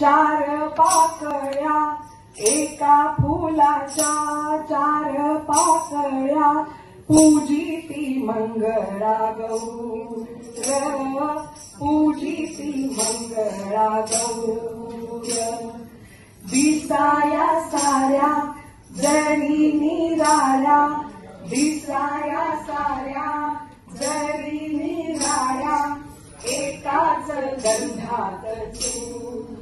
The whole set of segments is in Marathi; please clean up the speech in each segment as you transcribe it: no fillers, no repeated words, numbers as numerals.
चार पाकळ्या एका फुलाच्या, चार पाकळ्या पूजिती मंगळा गौर, पूजिती मंगळा गौर. दिसाया साऱ्या जरी निराळ्या, दिसाया साऱ्या जरी निराळ्या, एकाच गंधात चूर,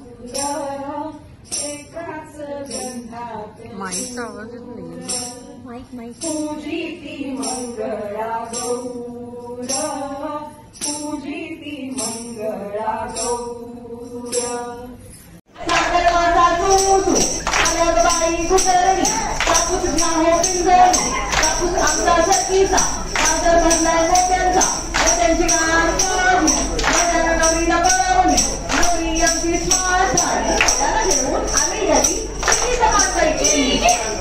एकाच गंधात माईकचा आवाज येत नाही. माईक पूजिती मंगळा गौर, पूजिती मंगळा गौर. साखरवाचा तू आल्यात बाई घुसळली, कापूस नाही पिंजळली, कापूस आमचा सखीचा, सादर भरलाय मोत्यांचा, मोत्यांची गाण काढली, मोत्याला नवीन पळवली, नवी आमची स्वास झाली, त्याला घेऊन आम्ही घरी किती मागताय केली.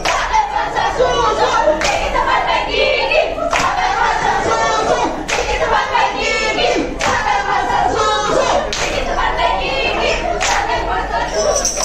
साखरवाचा सुरू किती मागताय केली, साखरवाचा सुरू किती मागताय केली, साखरवाचा सुरू किती मागताय केली, साखरवाचा सुरू.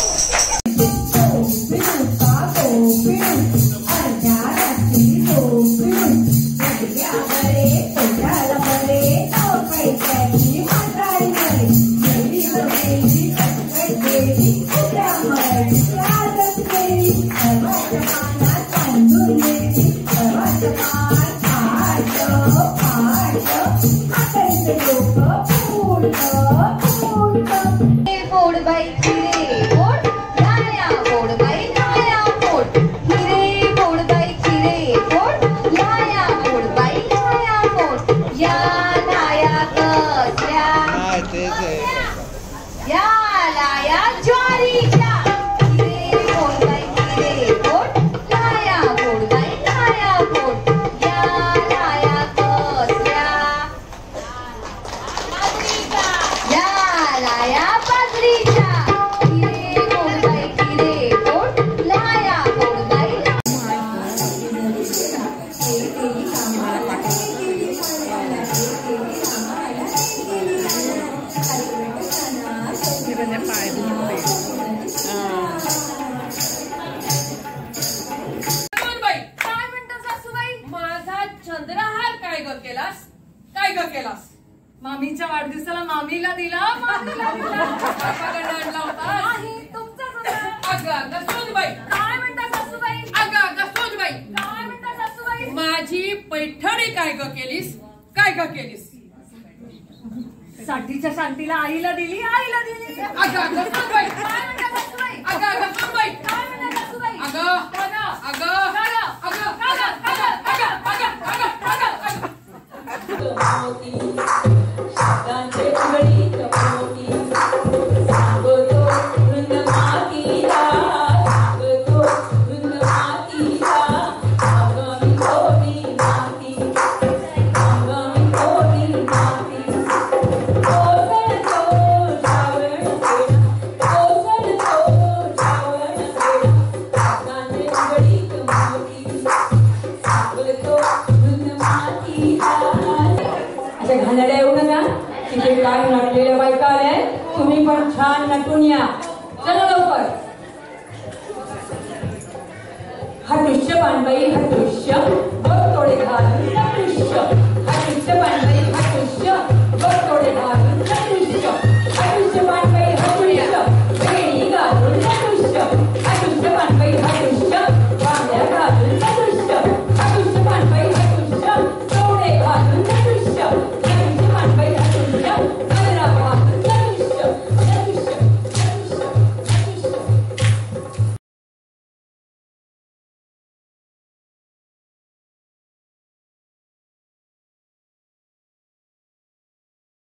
मामीच्या वाढदिवसाला मामीला दिला, मामीला दिला. आणला होता नाही तुमचाच होता. अगं सोनबाई काय म्हणता सासूबाई, अगं सोनबाई काय म्हणता सासूबाई, माझी पैठणी काय ग केलीस, काय ग केलीस. साठीच्या शांतीला आईला दिली, आईला दिली. अगं सोनबाई